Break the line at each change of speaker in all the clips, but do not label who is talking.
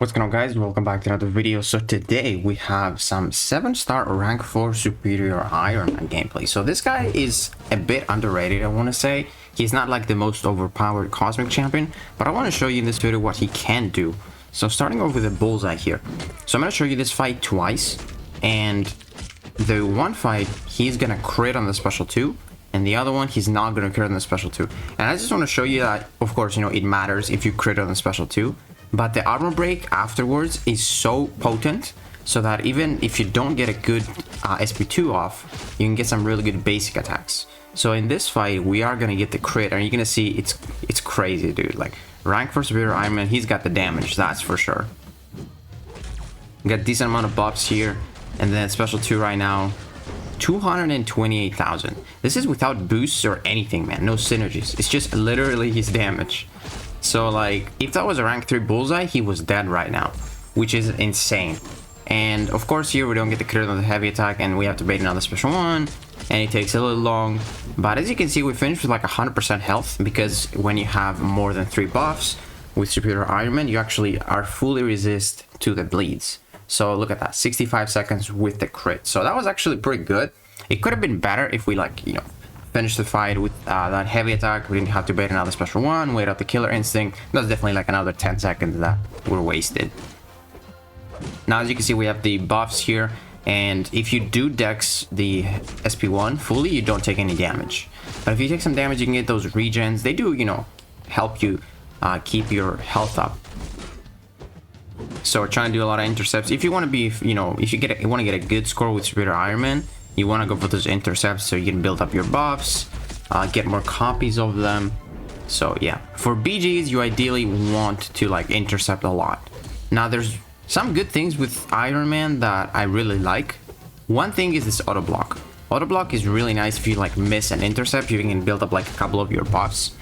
What's going on, guys? Welcome back to another video. So today we have some 7-star rank 4 superior Iron Man gameplay. So this guy is a bit underrated, I want to say. He's not like the most overpowered cosmic champion, but I want to show you in this video what he can do. So starting off with the bullseye here. So I'm going to show you this fight twice, and the one fight he's going to crit on the special 2, and the other one he's not going to crit on the special 2. And I just want to show you that, of course, you know, it matters if you crit on the special 2. But the armor break afterwards is so potent, so that even if you don't get a good SP2 off, you can get some really good basic attacks. So in this fight, we are gonna get the crit, and you're gonna see it's crazy, dude. Like rank 4 superior Iron Man, he's got the damage, that's for sure. Got decent amount of buffs here, and then special 2 right now, 228,000. This is without boosts or anything, man. No synergies. It's just literally his damage. So like, if that was a rank 3 bullseye, he was dead right now, which is insane. And of course here we don't get the crit on the heavy attack, and we have to bait another special 1, and it takes a little long. But as you can see, we finished with like 100% health, because when you have more than 3 buffs with superior Iron Man, you actually are fully resist to the bleeds. So look at that, 65 seconds with the crit. So that was actually pretty good. It could have been better if we, like, you know, finish the fight with that heavy attack. We didn't have to bait another special 1, wait out the killer instinct. That's definitely like another 10 seconds that were wasted. Now, as you can see, we have the buffs here, and if you do dex the SP1 fully, you don't take any damage. But if you take some damage, you can get those regens. They do, you know, help you keep your health up. So we're trying to do a lot of intercepts. If you want to be, you know, if you want to get a good score with superior Iron Man, you want to go for those intercepts so you can build up your buffs, get more copies of them. So yeah, for BGs, you ideally want to like intercept a lot. Now there's some good things with Iron Man that I really like. One thing is this Autoblock. Autoblock is really nice. If you like miss an intercept, you can build up like a couple of your buffs.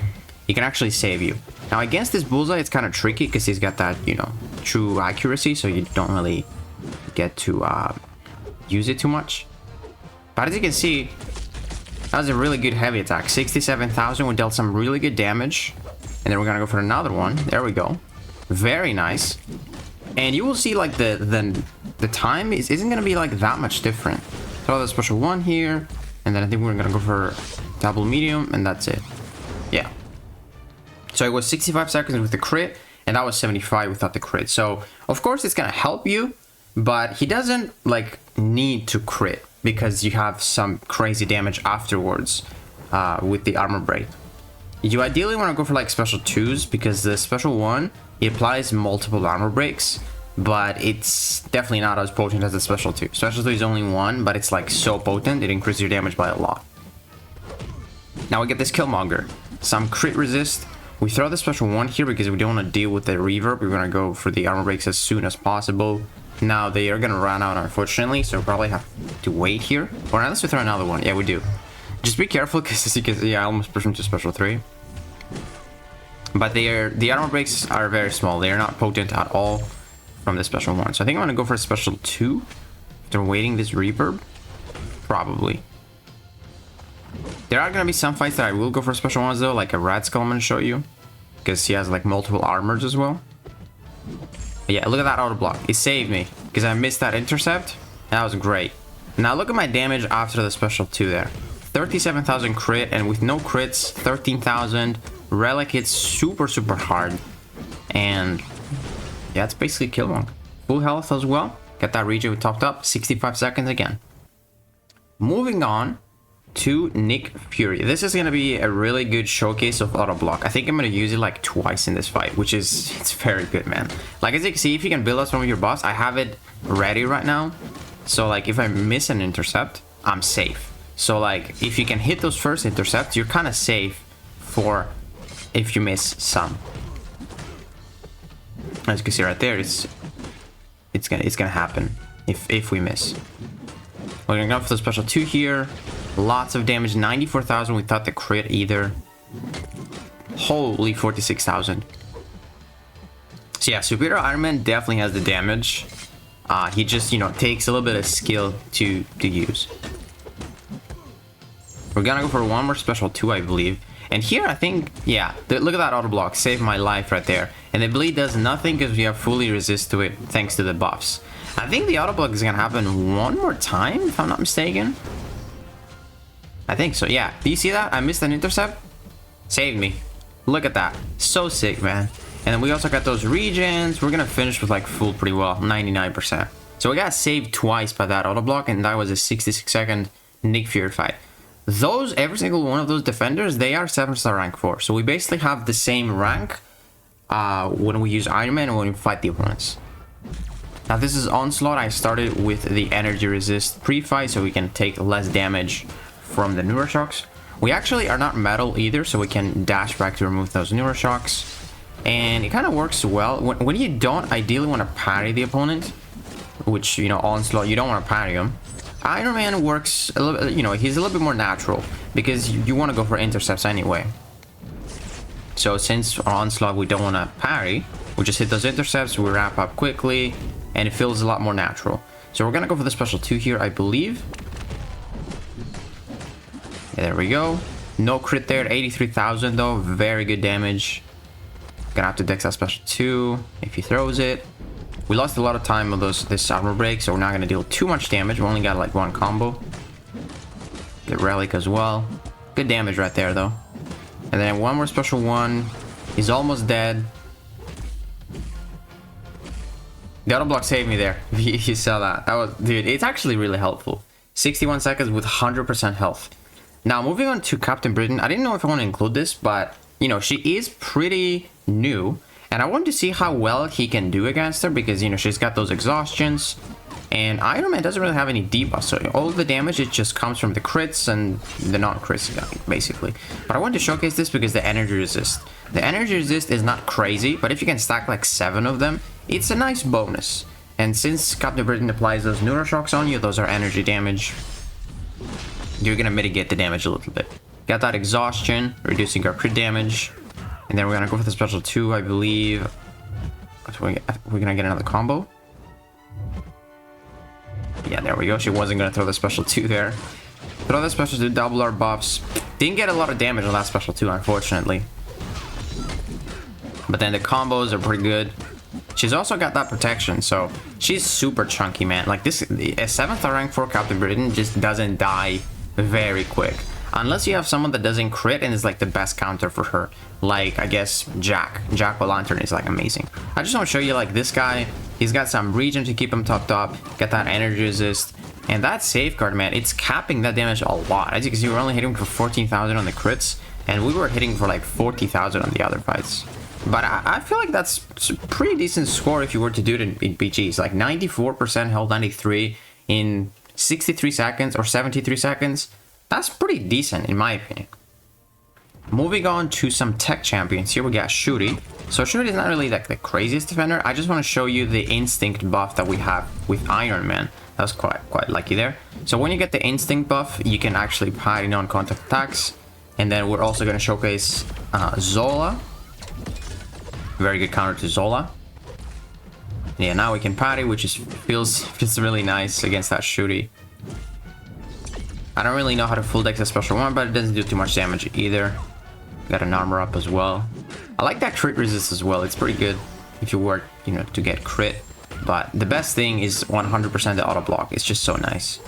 It can actually save you. Now against this bullseye, it's kind of tricky because he's got that, you know, true accuracy, so you don't really get to use it too much. But as you can see, that was a really good heavy attack. 67,000, we dealt some really good damage. And then we're gonna go for another one. There we go. Very nice. And you will see like the time isn't gonna be like that much different. Throw the special 1 here, and then I think we're gonna go for double medium, and that's it. Yeah. So it was 65 seconds with the crit, and that was 75 without the crit. So of course it's gonna help you, but he doesn't like need to crit, because you have some crazy damage afterwards with the armor break. You ideally want to go for like special 2s, because the special 1, it applies multiple armor breaks, but it's definitely not as potent as the special 2. Special 2 is only 1, but it's like so potent, it increases your damage by a lot. Now we get this Killmonger, some crit resist. We throw the special 1 here because we don't want to deal with the reverb. We're going to go for the armor breaks as soon as possible. Now they are gonna run out, unfortunately, so we'll probably have to wait here. Or unless we throw another one. Yeah, we do. Just be careful, because as you can see, I almost pushed him to special 3. But the armor breaks are very small. They are not potent at all from the special 1. So I think I'm gonna go for a special 2 after waiting this reverb. Probably. There are gonna be some fights that I will go for special 1s though, like a Red Skull I'm gonna show you, because he has like multiple armors as well. Yeah, look at that auto block. It saved me because I missed that intercept. That was great. Now look at my damage after the special 2 there. 37,000 crit, and with no crits, 13,000. Relic hits super hard. And yeah, it's basically Killmonger. Full health as well. Get that regen we topped up. 65 seconds again. Moving on to Nick Fury. This is gonna be a really good showcase of auto block. I think I'm gonna use it like twice in this fight, which is, it's very good, man. Like as you can see, if you can build up some of your buffs, I have it ready right now. So like if I miss an intercept, I'm safe. So like if you can hit those first intercepts, you're kind of safe for if you miss some. As you can see right there, it's gonna happen if we miss. We're gonna go for the special 2 here. Lots of damage, 94,000 without the crit either. Holy 46,000. So yeah, superior Iron Man definitely has the damage. He just, you know, takes a little bit of skill to use. We're gonna go for one more special 2, I believe. And here, I think, yeah, look at that auto block. Saved my life right there. And the bleed does nothing because we have fully resist to it thanks to the buffs. I think the auto block is going to happen one more time, if I'm not mistaken. I think so, yeah. Do you see that? I missed an intercept. Saved me. Look at that. So sick, man. And then we also got those regens. We're going to finish with like full pretty well, 99%. So we got saved twice by that auto block, and that was a 66-second Nick Fury fight. Those, every single one of those defenders, they are 7-star rank 4. So we basically have the same rank when we use Iron Man and when we fight the opponents. Now this is Onslaught. I started with the energy resist pre-fight so we can take less damage from the neuroshocks. We actually are not metal either, so we can dash back to remove those neuroshocks. And it kind of works well. When you don't ideally want to parry the opponent, which, you know, Onslaught, you don't want to parry him. Iron Man works a little, you know, he's a little bit more natural because you want to go for intercepts anyway. So since Onslaught, we don't want to parry, we just hit those intercepts, we wrap up quickly, and it feels a lot more natural. So we're going to go for the special 2 here, I believe. Yeah, there we go. No crit there, 83,000 though, very good damage. Gonna have to dex that special 2 if he throws it. We lost a lot of time on this armor break, so we're not going to deal too much damage. We only got like 1 combo. Get relic as well. Good damage right there, though. And then one more special 1. He's almost dead. The auto block saved me there. You saw that. That was, dude, it's actually really helpful. 61 seconds with 100% health. Now, moving on to Captain Britain. I didn't know if I want to include this, but, you know, she is pretty new. And I wanted to see how well he can do against her because, you know, she's got those exhaustions. And Iron Man doesn't really have any debuffs. So all of the damage, it just comes from the crits and the non-crits, basically. But I wanted to showcase this because the energy resist. The energy resist is not crazy, but if you can stack like 7 of them, it's a nice bonus. And since Captain Britain applies those neuroshocks on you, those are energy damage. You're going to mitigate the damage a little bit. Got that exhaustion, reducing our crit damage. And then we're going to go for the special 2, I believe. We're going to get another combo. Yeah, there we go. She wasn't going to throw the special 2 there. Throw the special 2, double our buffs. Didn't get a lot of damage on that special 2, unfortunately. But then the combos are pretty good. She's also got that protection, so she's super chunky, man. Like this, a 7th rank 4 Captain Britain just doesn't die very quick. Unless you have someone that doesn't crit and is like the best counter for her. Like, I guess, Jack with Lantern is like amazing. I just want to show you like this guy. He's got some regen to keep him topped up. Got that energy resist. And that safeguard, man, it's capping that damage a lot. As you can see, we're only hitting for 14,000 on the crits. And we were hitting for like 40,000 on the other fights. But I feel like that's a pretty decent score if you were to do it in BGs. Like 94% health, 93 in 63 seconds or 73 seconds. That's pretty decent in my opinion. Moving on to some tech champions. Here we got Shuri. So Shuri is not really like the craziest defender. I just want to show you the instinct buff that we have with Iron Man. That was quite lucky there. So when you get the instinct buff, you can actually parry non-contact attacks. And then we're also going to showcase Zola. Very good counter to Zola. Yeah, now we can parry, which is feels really nice against that Shuri. I don't really know how to full dex a special 1, but it doesn't do too much damage either. Got an armor up as well. I like that crit resist as well. It's pretty good if you were, you know, to get crit. But the best thing is 100% the auto block. It's just so nice.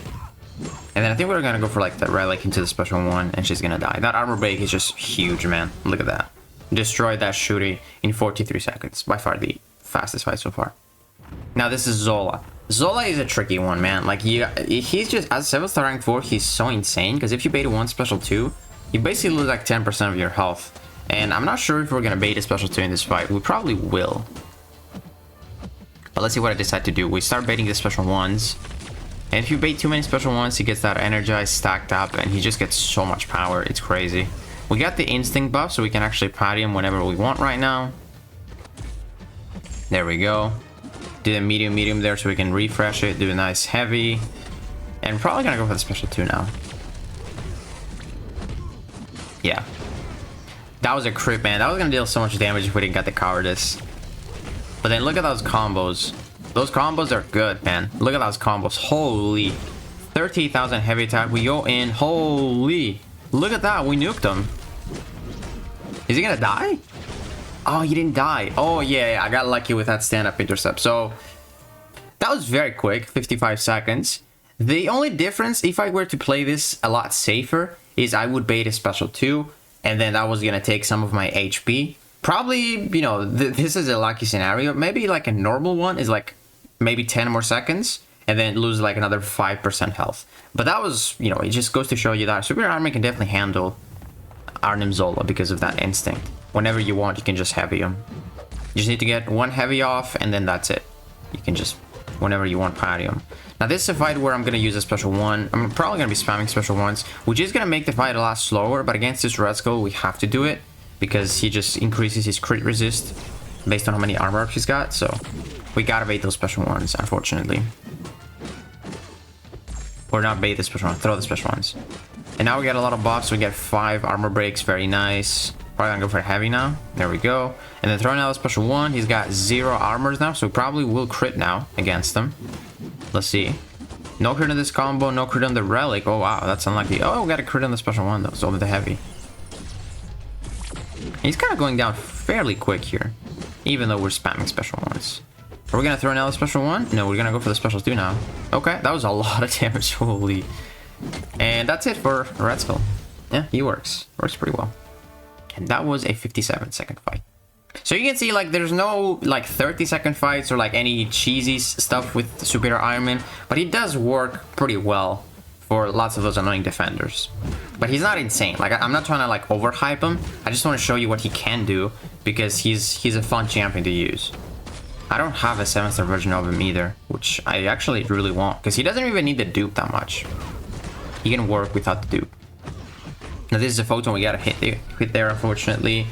And then I think we're gonna go for like the relic into the special 1, and she's gonna die. That armor break is just huge, man. Look at that. Destroyed that Shuri in 43 seconds. By far the fastest fight so far. Now this is Zola. Zola is a tricky one, man. Like, he's just, as 7th rank 4, he's so insane. Because if you bait 1 special 2, you basically lose like 10% of your health. And I'm not sure if we're going to bait a special 2 in this fight. We probably will. But let's see what I decide to do. We start baiting the special 1s. And if you bait too many special 1s, he gets that energized stacked up. And he just gets so much power. It's crazy. We got the instinct buff, so we can actually parry him whenever we want right now. There we go. Do a medium there so we can refresh it. Do a nice heavy. And we're probably gonna go for the special 2 now. Yeah. That was a crit, man. That was gonna deal so much damage if we didn't get the cowardice. But then look at those combos. Those combos are good, man. Look at those combos. Holy. 30,000 heavy attack. We go in. Holy. Look at that. We nuked them. Is he gonna die? Oh, he didn't die. Oh, yeah, I got lucky with that stand-up intercept. So that was very quick, 55 seconds. The only difference, if I were to play this a lot safer, is I would bait a special 2, and then that was gonna take some of my HP. Probably, you know, this is a lucky scenario. Maybe like a normal one is like maybe 10 more seconds, and then lose like another 5% health. But that was, you know, it just goes to show you that Superior Armor can definitely handle Arnim Zola because of that instinct. Whenever you want, you can just heavy him. You just need to get one heavy off, and then that's it. You can just, whenever you want, parry him. Now, this is a fight where I'm going to use a special 1. I'm probably going to be spamming special 1s, which is going to make the fight a lot slower, but against this Red Skull, we have to do it, because he just increases his crit resist based on how many armor ups he's got, so we gotta bait those special 1s, unfortunately. Or not bait the special 1, throw the special 1s. And now we get a lot of buffs. We get 5 armor breaks, very nice. Probably gonna go for heavy now. There we go. And then throwing out a special 1, he's got 0 armors now, so probably will crit now against them. Let's see. No crit on this combo, no crit on the relic. Oh wow, that's unlucky. Oh, we got a crit on the special 1 though, so over the heavy. He's kind of going down fairly quick here, even though we're spamming special 1s. Are we gonna throw another special 1? No, we're gonna go for the special 2 now. Okay, that was a lot of damage, holy. And that's it for Red Skull. Yeah, he works pretty well. And that was a 57-second fight. So you can see, like, there's no like 30-second fights or like any cheesy stuff with Superior Iron Man, but he does work pretty well for lots of those annoying defenders. But he's not insane. Like, I'm not trying to like overhype him. I just want to show you what he can do, because he's a fun champion to use. I don't have a 7-star version of him either, which I actually really want, because he doesn't even need the dupe that much. He can work without the dupe. Now this is a Photon we gotta hit there, unfortunately.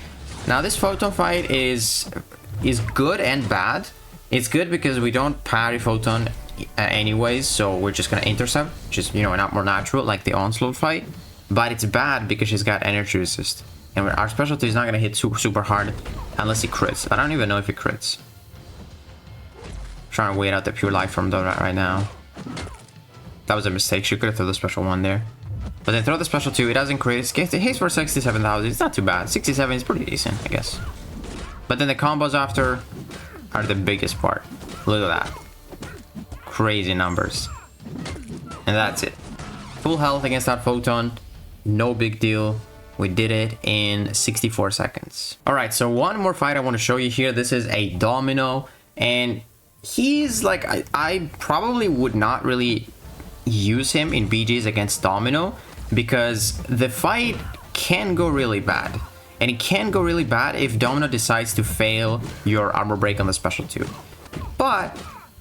Now this Photon fight is good and bad. It's good because we don't parry Photon anyways, so we're just gonna intercept, which is, you know, not more natural like the Onslaught fight. But it's bad because she's got energy resist, and our specialty is not gonna hit super hard unless he crits. I don't even know if he crits. Trying to wait out the pure life from Donut right now. That was a mistake. She could have thrown the special 1 there. But then throw the special 2. It doesn't crit. It hits for 67,000. It's not too bad. 67 is pretty decent, I guess. But then the combos after are the biggest part. Look at that. Crazy numbers. And that's it. Full health against that Photon. No big deal. We did it in 64 seconds. Alright, so one more fight I want to show you here. This is a Domino. And he's like, I probably would not really use him in BGs against Domino, because the fight can go really bad. And it can go really bad if Domino decides to fail your armor break on the special 2. But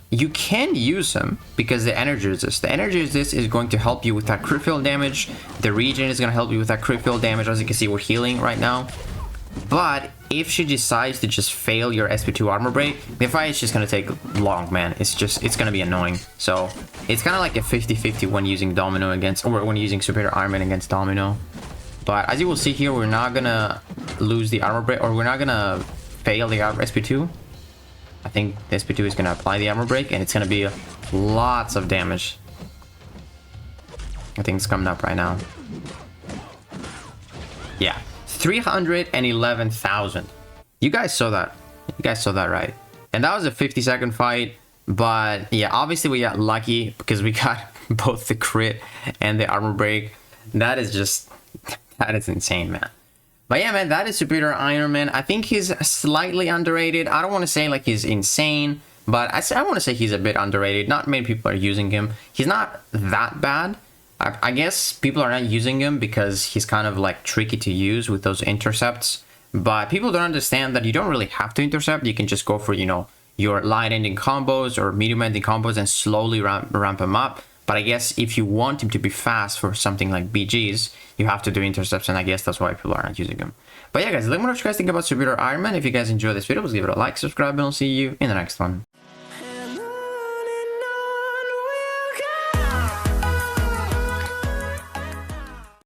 you can use him because the energy resist. The energy resist is going to help you with that crit field damage. The regen is going to help you with that crit field damage. As you can see, we're healing right now. But if she decides to just fail your SP2 armor break, the fight is just going to take long, man. It's going to be annoying. So it's kind of like a 50-50 when using Domino against, or when using Superior Iron Man against Domino. But as you will see here, we're not going to lose the armor break, or we're not going to fail the SP2. I think the SP2 is going to apply the armor break, and it's going to be lots of damage. I think it's coming up right now. Yeah. 311,000. You guys saw that. You guys saw that, right? And that was a 50-second fight. But yeah, obviously we got lucky because we got both the crit and the armor break. That is just, that is insane, man. But yeah, man, that is Superior Iron Man. I think he's slightly underrated. I don't want to say like he's insane, but I want to say he's a bit underrated. Not many people are using him. He's not that bad. I guess people are not using him because he's kind of like tricky to use with those intercepts. But people don't understand that you don't really have to intercept. You can just go for, you know, your light ending combos or medium ending combos and slowly ramp him up. But I guess if you want him to be fast for something like BGs, you have to do intercepts, and I guess that's why people are not using him. But yeah, guys, let me know what you guys think about Superior Iron Man. If you guys enjoyed this video, please give it a like, subscribe, and I'll see you in the next one.